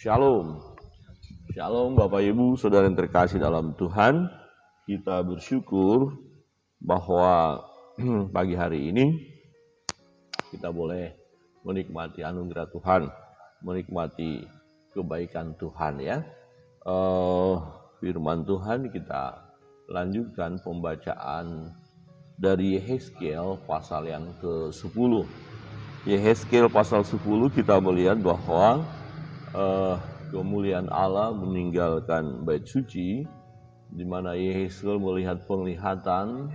Shalom, Shalom Bapak Ibu, Saudara yang terkasih dalam Tuhan. Kita bersyukur bahwa pagi hari ini kita boleh menikmati anugerah Tuhan, menikmati kebaikan Tuhan ya. Firman Tuhan kita lanjutkan pembacaan dari Yehezkiel pasal yang ke-10. Yehezkiel pasal 10 kita melihat bahwa kemuliaan Allah meninggalkan bait suci, di mana Yehezkiel melihat penglihatan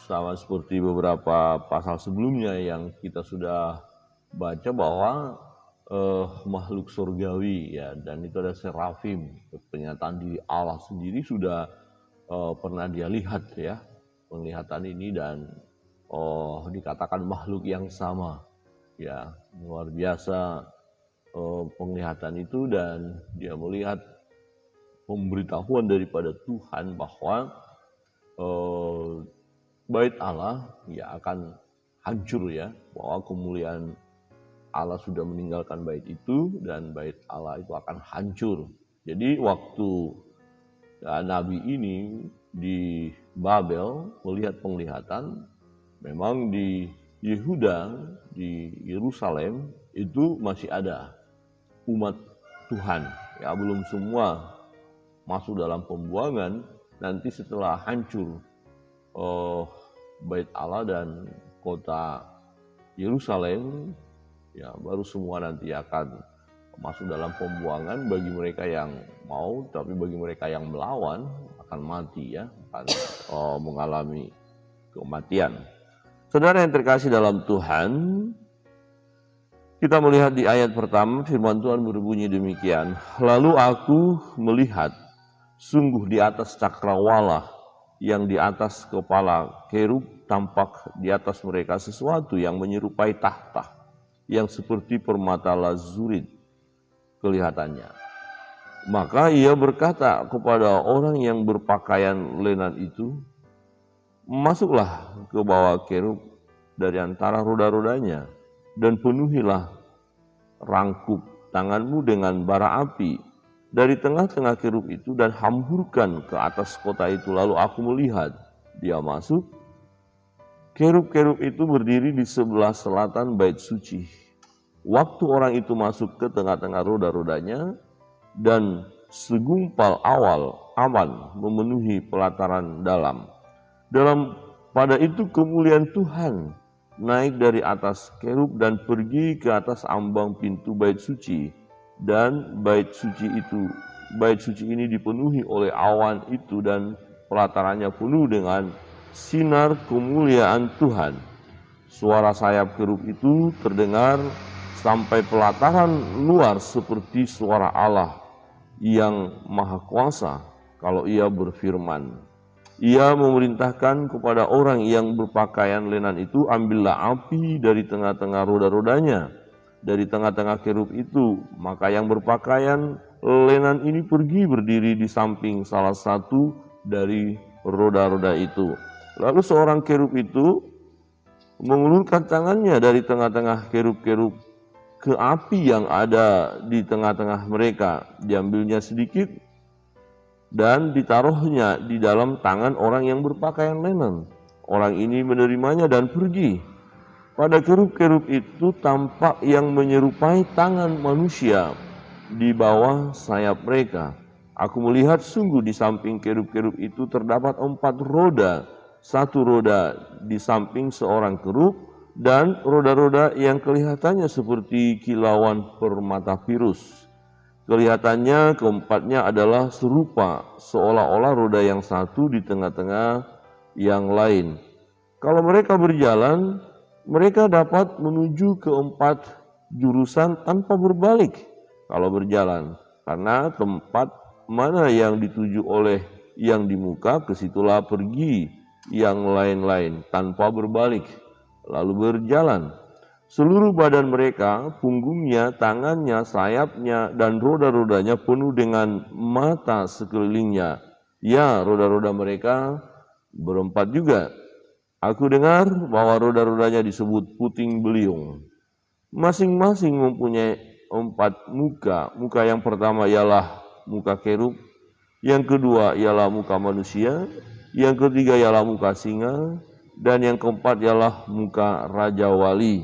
sama seperti beberapa pasal sebelumnya yang kita sudah baca bahwa makhluk surgawi ya, dan itu ada serafim, penyataan diri Allah sendiri sudah pernah dia lihat ya, penglihatan ini, dan dikatakan makhluk yang sama ya, luar biasa penglihatan itu, dan dia melihat pemberitahuan daripada Tuhan bahwa bait Allah ya akan hancur ya, bahwa kemuliaan Allah sudah meninggalkan bait itu dan bait Allah itu akan hancur. Jadi waktu Nabi ini di Babel melihat penglihatan, memang di Yehuda, di Yerusalem itu masih ada umat Tuhan ya, belum semua masuk dalam pembuangan. Nanti setelah hancur bait Allah dan kota Yerusalem ya, baru semua nanti akan masuk dalam pembuangan bagi mereka yang mau, tapi bagi mereka yang melawan akan mati ya, akan mengalami kematian. Saudara yang terkasih dalam Tuhan, kita melihat di ayat pertama firman Tuhan berbunyi demikian. Lalu aku melihat, sungguh di atas cakrawala yang di atas kepala kerub, tampak di atas mereka sesuatu yang menyerupai tahta, yang seperti permata lazurit kelihatannya. Maka ia berkata kepada orang yang berpakaian lenan itu, masuklah ke bawah kerub dari antara roda-rodanya, dan penuhilah rangkup tanganmu dengan bara api dari tengah-tengah kerub itu, dan hamburkan ke atas kota itu. Lalu aku melihat dia masuk. Kerub-kerub itu berdiri di sebelah selatan bait suci. Waktu orang itu masuk ke tengah-tengah roda-rodanya, dan segumpal awan memenuhi pelataran dalam. Pada itu kemuliaan Tuhan naik dari atas kerub dan pergi ke atas ambang pintu bait suci, dan bait suci ini dipenuhi oleh awan itu, dan pelatarannya penuh dengan sinar kemuliaan Tuhan. Suara sayap kerub itu terdengar sampai pelataran luar seperti suara Allah yang maha kuasa kalau ia berfirman. Ia memerintahkan kepada orang yang berpakaian lenan itu, ambillah api dari tengah-tengah roda-rodanya, dari tengah-tengah kerub itu. Maka yang berpakaian lenan ini pergi berdiri di samping salah satu dari roda-roda itu. Lalu seorang kerub itu mengulurkan tangannya dari tengah-tengah kerub-kerub ke api yang ada di tengah-tengah mereka. Diambilnya sedikit dan ditaruhnya di dalam tangan orang yang berpakaian lenan. Orang ini menerimanya dan pergi. Pada kerub-kerub itu tampak yang menyerupai tangan manusia di bawah sayap mereka. Aku melihat sungguh di samping kerub-kerub itu terdapat 4 roda, 1 roda di samping seorang kerub, dan roda-roda yang kelihatannya seperti kilauan permata virus. Kelihatannya keempatnya adalah serupa, seolah-olah roda yang satu di tengah-tengah yang lain. Kalau mereka berjalan, mereka dapat menuju ke 4 jurusan tanpa berbalik kalau berjalan, karena tempat mana yang dituju oleh yang di muka, kesitulah pergi yang lain-lain tanpa berbalik, lalu berjalan. Seluruh badan mereka, punggungnya, tangannya, sayapnya, dan roda-rodanya penuh dengan mata sekelilingnya. Ya, roda-roda mereka berempat juga. Aku dengar bahwa roda-rodanya disebut puting beliung. Masing-masing mempunyai 4 muka. Muka yang pertama ialah muka kerub, yang kedua ialah muka manusia, yang ketiga ialah muka singa, dan yang keempat ialah muka Raja Wali.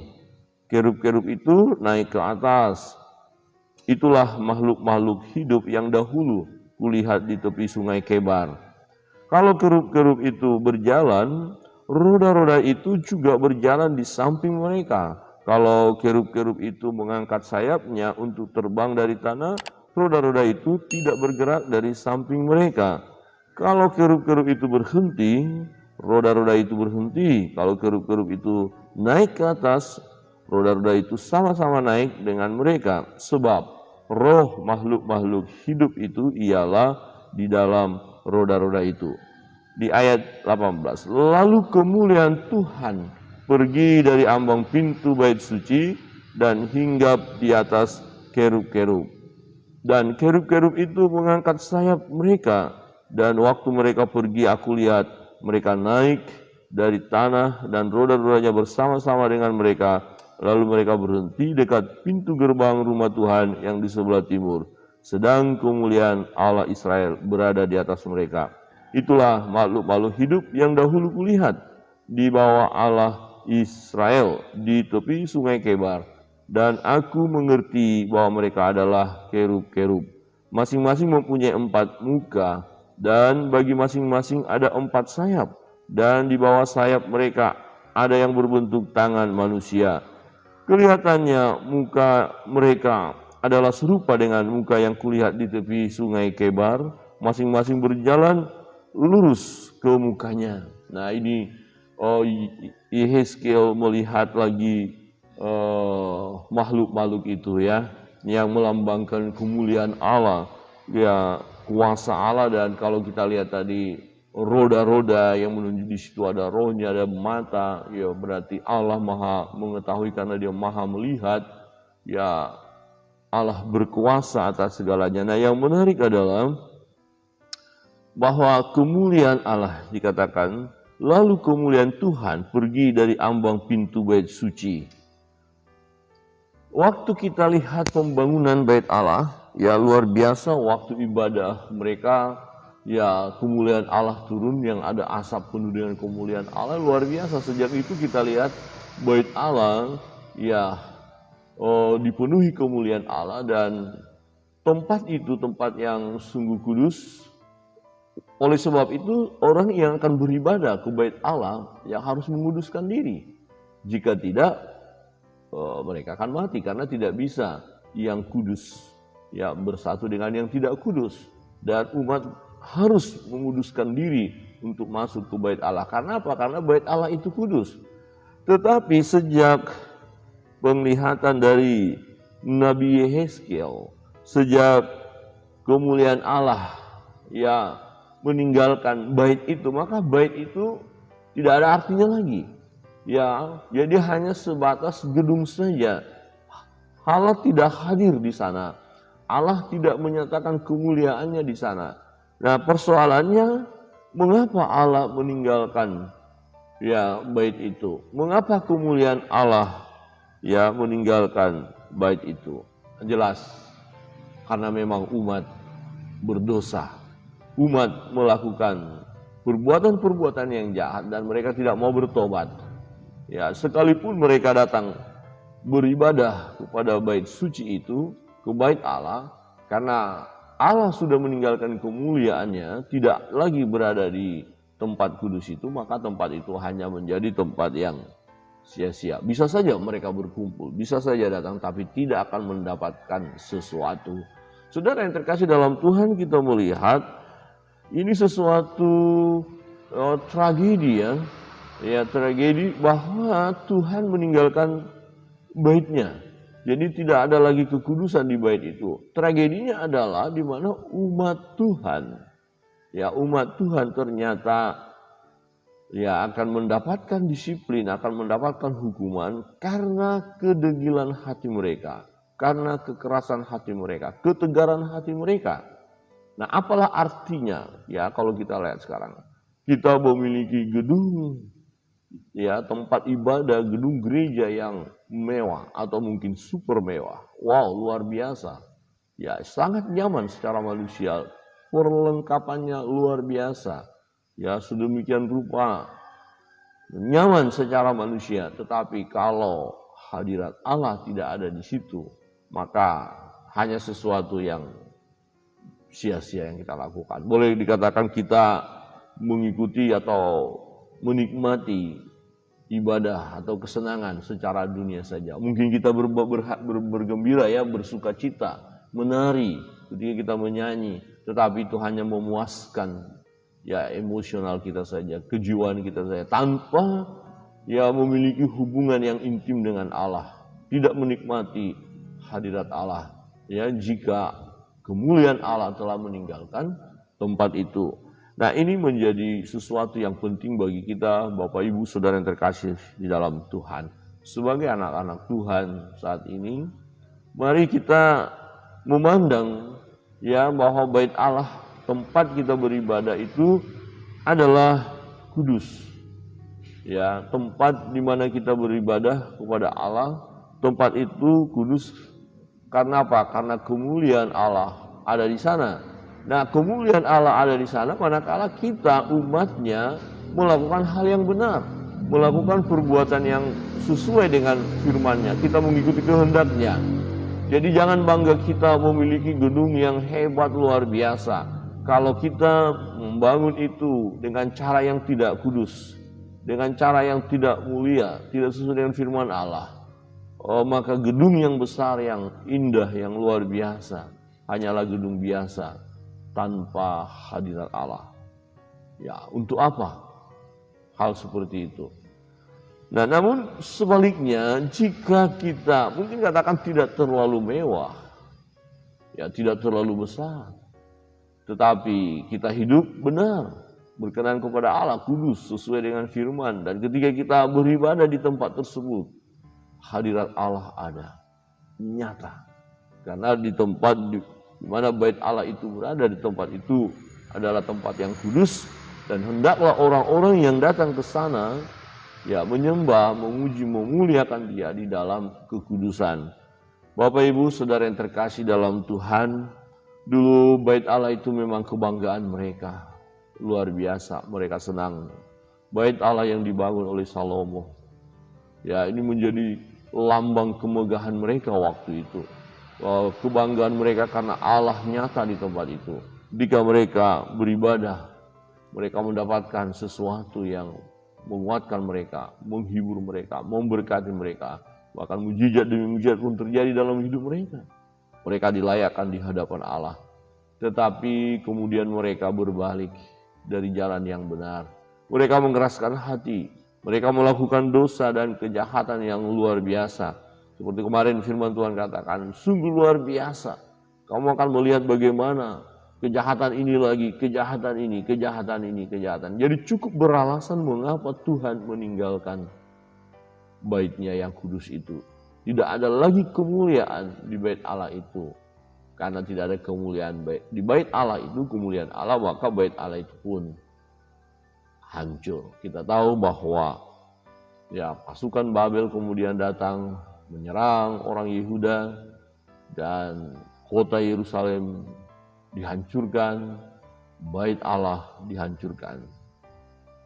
Kerub-kerub itu naik ke atas. Itulah makhluk-makhluk hidup yang dahulu kulihat di tepi sungai Kebar. Kalau kerub-kerub itu berjalan, roda-roda itu juga berjalan di samping mereka. Kalau kerub-kerub itu mengangkat sayapnya untuk terbang dari tanah, roda-roda itu tidak bergerak dari samping mereka. Kalau kerub-kerub itu berhenti, roda-roda itu berhenti. Kalau kerub-kerub itu naik ke atas, roda-roda itu sama-sama naik dengan mereka. Sebab roh makhluk-makhluk hidup itu ialah di dalam roda-roda itu. Di ayat 18, lalu kemuliaan Tuhan pergi dari ambang pintu bait suci dan hinggap di atas kerub-kerub. Dan kerub-kerub itu mengangkat sayap mereka, dan waktu mereka pergi aku lihat mereka naik dari tanah dan roda-rodanya bersama-sama dengan mereka. Lalu mereka berhenti dekat pintu gerbang rumah Tuhan yang di sebelah timur. Sedang kemuliaan Allah Israel berada di atas mereka. Itulah makhluk-makhluk hidup yang dahulu kulihat di bawah Allah Israel di tepi sungai Kebar. Dan aku mengerti bahwa mereka adalah kerub-kerub. Masing-masing mempunyai 4 muka, dan bagi masing-masing ada 4 sayap. Dan di bawah sayap mereka ada yang berbentuk tangan manusia. Kelihatannya muka mereka adalah serupa dengan muka yang kulihat di tepi sungai Kebar. Masing-masing berjalan lurus ke mukanya. Nah ini Yehezkiel melihat lagi makhluk-makhluk itu ya, yang melambangkan kemuliaan Allah, ya kuasa Allah. Dan kalau kita lihat tadi roda-roda yang menunjuk di situ ada rohnya, ada mata, ya berarti Allah maha mengetahui karena dia maha melihat, ya Allah berkuasa atas segalanya. Nah yang menarik adalah bahwa kemuliaan Allah dikatakan, lalu kemuliaan Tuhan pergi dari ambang pintu bait suci. Waktu kita lihat pembangunan bait Allah, ya luar biasa waktu ibadah mereka, ya kemuliaan Allah turun, yang ada asap penuh dengan kemuliaan Allah, luar biasa. Sejak itu kita lihat bait Allah ya dipenuhi kemuliaan Allah, dan tempat itu tempat yang sungguh kudus. Oleh sebab itu orang yang akan beribadah ke bait Allah yang harus menguduskan diri. Jika tidak, mereka akan mati, karena tidak bisa yang kudus ya bersatu dengan yang tidak kudus. Dan umat harus menguduskan diri untuk masuk ke bait Allah. Karena apa? Karena bait Allah itu kudus. Tetapi sejak penglihatan dari Nabi Yehezkiel, sejak kemuliaan Allah ya meninggalkan bait itu, maka bait itu tidak ada artinya lagi. Ya, jadi hanya sebatas gedung saja. Allah tidak hadir di sana. Allah tidak menyatakan kemuliaannya di sana. Nah, persoalannya mengapa Allah meninggalkan ya bait itu? Mengapa kemuliaan Allah ya meninggalkan bait itu? Jelas karena memang umat berdosa. Umat melakukan perbuatan-perbuatan yang jahat dan mereka tidak mau bertobat. Ya, sekalipun mereka datang beribadah kepada bait suci itu, ke bait Allah, karena Allah sudah meninggalkan kemuliaannya, tidak lagi berada di tempat kudus itu, maka tempat itu hanya menjadi tempat yang sia-sia. Bisa saja mereka berkumpul, bisa saja datang, tapi tidak akan mendapatkan sesuatu. Saudara yang terkasih dalam Tuhan, kita melihat ini sesuatu tragedi ya tragedi bahwa Tuhan meninggalkan baitnya. Jadi tidak ada lagi kekudusan di bait itu. Tragedinya adalah di mana umat Tuhan, ya umat Tuhan ternyata ya akan mendapatkan disiplin, akan mendapatkan hukuman karena kedegilan hati mereka, karena kekerasan hati mereka, ketegaran hati mereka. Nah, apalah artinya ya kalau kita lihat sekarang, kita memiliki gedung ya tempat ibadah, gedung gereja yang mewah atau mungkin super mewah. Wow, luar biasa. Ya, sangat nyaman secara manusia. Perlengkapannya luar biasa. Ya, sedemikian rupa nyaman secara manusia. Tetapi kalau hadirat Allah tidak ada di situ, maka hanya sesuatu yang sia-sia yang kita lakukan. Boleh dikatakan kita mengikuti atau menikmati ibadah atau kesenangan secara dunia saja. Mungkin kita bergembira ya, bersuka cita, menari ketika kita menyanyi, tetapi itu hanya memuaskan ya emosional kita saja, kejiwaan kita saja, tanpa ya memiliki hubungan yang intim dengan Allah, tidak menikmati hadirat Allah. Ya, jika kemuliaan Allah telah meninggalkan tempat itu. Nah, ini menjadi sesuatu yang penting bagi kita, Bapak Ibu Saudara yang terkasih di dalam Tuhan. Sebagai anak-anak Tuhan saat ini, mari kita memandang ya bahwa bait Allah, tempat kita beribadah itu adalah kudus. Ya, tempat di mana kita beribadah kepada Allah, tempat itu kudus. Karena apa? Karena kemuliaan Allah ada di sana. Nah, kemuliaan Allah ada di sana manakala kita umatnya melakukan hal yang benar, melakukan perbuatan yang sesuai dengan firman-Nya, kita mengikuti kehendak-Nya. Jadi jangan bangga kita memiliki gedung yang hebat luar biasa. Kalau kita membangun itu dengan cara yang tidak kudus, dengan cara yang tidak mulia, tidak sesuai dengan firman Allah, maka gedung yang besar, yang indah, yang luar biasa hanyalah gedung biasa tanpa hadirat Allah. Ya, untuk apa hal seperti itu? Nah, namun sebaliknya, jika kita mungkin katakan tidak terlalu mewah, ya tidak terlalu besar, tetapi kita hidup benar, berkenan kepada Allah, kudus, sesuai dengan firman, dan ketika kita beribadah di tempat tersebut, hadirat Allah ada, nyata. Karena di tempat di mana bait Allah itu berada, di tempat itu adalah tempat yang kudus, dan hendaklah orang-orang yang datang ke sana ya menyembah, memuji, memuliakan Dia di dalam kekudusan. Bapak Ibu Saudara yang terkasih dalam Tuhan, dulu bait Allah itu memang kebanggaan mereka. Luar biasa, mereka senang. Bait Allah yang dibangun oleh Salomo, ya ini menjadi lambang kemegahan mereka waktu itu. Kebanggaan mereka karena Allah nyata di tempat itu. Ketika mereka beribadah, mereka mendapatkan sesuatu yang menguatkan mereka, menghibur mereka, memberkati mereka. Bahkan mujizat demi mujizat pun terjadi dalam hidup mereka. Mereka dilayakkan di hadapan Allah. Tetapi kemudian mereka berbalik dari jalan yang benar. Mereka mengeraskan hati. Mereka melakukan dosa dan kejahatan yang luar biasa. Seperti kemarin firman Tuhan katakan, sungguh luar biasa. Kamu akan melihat bagaimana kejahatan ini lagi, kejahatan ini, kejahatan ini, kejahatan. Jadi cukup beralasan mengapa Tuhan meninggalkan bait-Nya yang kudus itu. Tidak ada lagi kemuliaan di bait Allah itu. Karena tidak ada kemuliaan di bait Allah itu, kemuliaan Allah, maka bait Allah itu pun hancur. Kita tahu bahwa ya pasukan Babel kemudian datang menyerang orang Yehuda dan kota Yerusalem dihancurkan, bait Allah dihancurkan.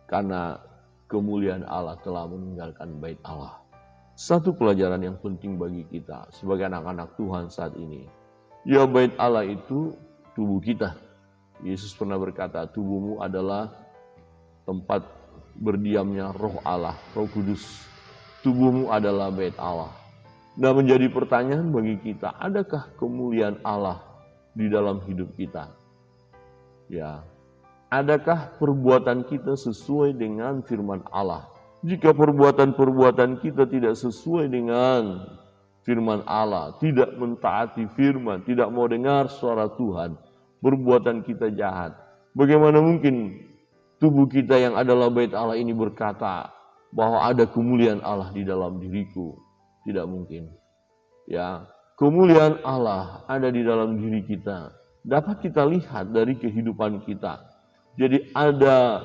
Karena kemuliaan Allah telah meninggalkan bait Allah. Satu pelajaran yang penting bagi kita sebagai anak-anak Tuhan saat ini. Ya, bait Allah itu tubuh kita. Yesus pernah berkata, tubuhmu adalah tempat berdiamnya Roh Allah, Roh Kudus. Tubuhmu adalah bait Allah. Nah, menjadi pertanyaan bagi kita, adakah kemuliaan Allah di dalam hidup kita? Ya, adakah perbuatan kita sesuai dengan firman Allah? Jika perbuatan-perbuatan kita tidak sesuai dengan firman Allah, tidak mentaati firman, tidak mau dengar suara Tuhan, perbuatan kita jahat, bagaimana mungkin tubuh kita yang adalah bait Allah ini berkata bahwa ada kemuliaan Allah di dalam diriku? Tidak mungkin. Ya, kemuliaan Allah ada di dalam diri kita. Dapat kita lihat dari kehidupan kita. Jadi ada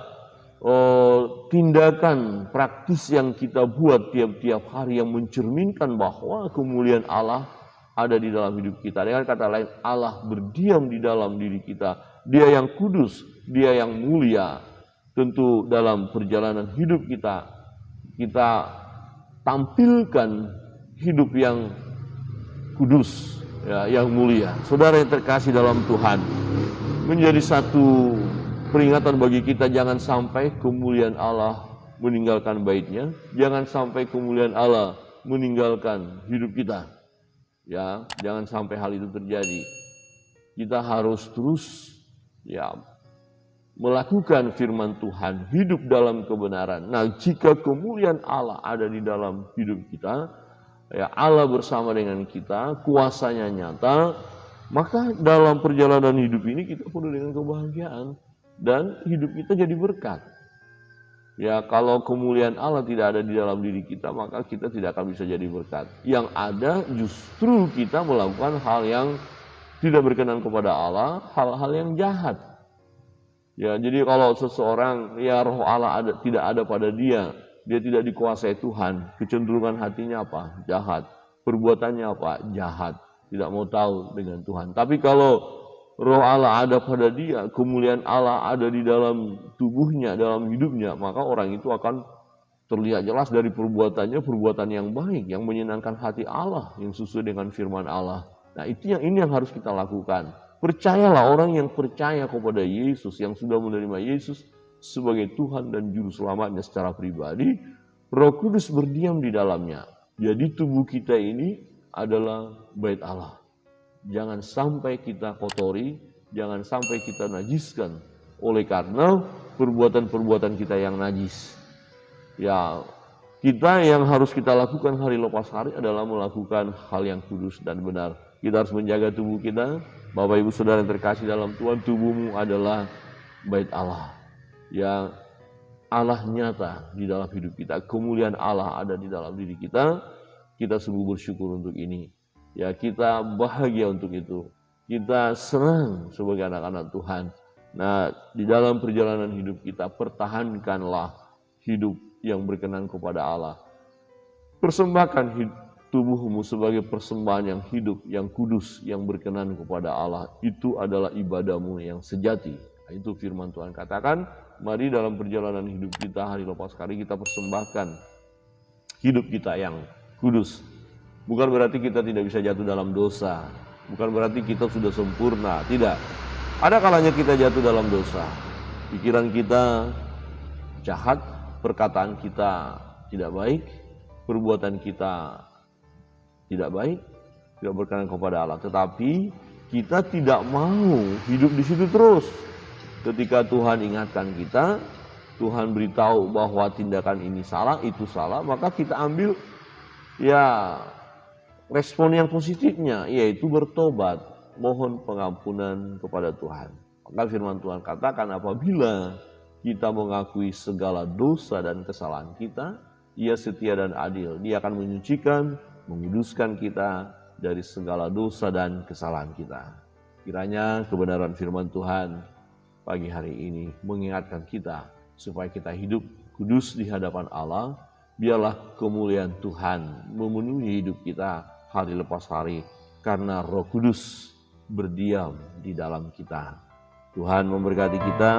tindakan praktis yang kita buat tiap-tiap hari yang mencerminkan bahwa kemuliaan Allah ada di dalam hidup kita. Dengan kata lain, Allah berdiam di dalam diri kita. Dia yang kudus, Dia yang mulia. Tentu dalam perjalanan hidup kita, kita tampilkan hidup yang kudus, ya, yang mulia. Saudara yang terkasih dalam Tuhan, menjadi satu peringatan bagi kita, jangan sampai kemuliaan Allah meninggalkan baitnya, jangan sampai kemuliaan Allah meninggalkan hidup kita. Ya, jangan sampai hal itu terjadi. Kita harus terus melakukan firman Tuhan, hidup dalam kebenaran. Nah, jika kemuliaan Allah ada di dalam hidup kita, Allah bersama dengan kita, kuasanya nyata, maka dalam perjalanan hidup ini kita penuh dengan kebahagiaan dan hidup kita jadi berkat. Ya, kalau kemuliaan Allah tidak ada di dalam diri kita, maka kita tidak akan bisa jadi berkat. Yang ada justru kita melakukan hal yang tidak berkenan kepada Allah, hal-hal yang jahat. Ya, jadi kalau seseorang roh Allah tidak ada pada dia tidak dikuasai Tuhan, kecenderungan hatinya apa? Jahat. Perbuatannya apa? Jahat. Tidak mau tahu dengan Tuhan. Tapi kalau roh Allah ada pada dia, kemuliaan Allah ada di dalam tubuhnya, dalam hidupnya, maka orang itu akan terlihat jelas dari perbuatannya, perbuatan yang baik, yang menyenangkan hati Allah, yang sesuai dengan firman Allah. Nah, ini yang harus kita lakukan. Percayalah, orang yang percaya kepada Yesus, yang sudah menerima Yesus sebagai Tuhan dan Juru Selamatnya secara pribadi, Roh Kudus berdiam di dalamnya. Jadi tubuh kita ini adalah bait Allah. Jangan sampai kita kotori, jangan sampai kita najiskan oleh karena perbuatan-perbuatan kita yang najis. Ya, kita yang harus kita lakukan hari lepas hari adalah melakukan hal yang kudus dan benar. Kita harus menjaga tubuh kita. Bapak Ibu Saudara yang terkasih dalam Tuhan, tubuhmu adalah bait Allah. Ya, Allah nyata di dalam hidup kita. Kemuliaan Allah ada di dalam diri kita. Kita sungguh bersyukur untuk ini. Ya, kita bahagia untuk itu. Kita senang sebagai anak-anak Tuhan. Nah, di dalam perjalanan hidup kita, pertahankanlah hidup yang berkenan kepada Allah. Persembahkan tubuhmu sebagai persembahan yang hidup, yang kudus, yang berkenan kepada Allah. Itu adalah ibadahmu yang sejati. Nah, itu firman Tuhan katakan, mari dalam perjalanan hidup kita hari lepas hari kita persembahkan hidup kita yang kudus. Bukan berarti kita tidak bisa jatuh dalam dosa. Bukan berarti kita sudah sempurna. Tidak. Ada kalanya kita jatuh dalam dosa. Pikiran kita jahat, perkataan kita tidak baik, perbuatan kita tidak baik, tidak berkenan kepada Allah. Tetapi kita tidak mau hidup di situ terus. Ketika Tuhan ingatkan kita, Tuhan beritahu bahwa tindakan ini salah, itu salah, maka kita ambil respon yang positifnya, yaitu bertobat, mohon pengampunan kepada Tuhan. Maka firman Tuhan katakan, apabila kita mengakui segala dosa dan kesalahan kita, Ia setia dan adil. Dia akan menyucikan, menguduskan kita dari segala dosa dan kesalahan kita. Kiranya kebenaran firman Tuhan pagi hari ini mengingatkan kita supaya kita hidup kudus di hadapan Allah. Biarlah kemuliaan Tuhan memenuhi hidup kita hari lepas hari, karena Roh Kudus berdiam di dalam kita. Tuhan memberkati kita.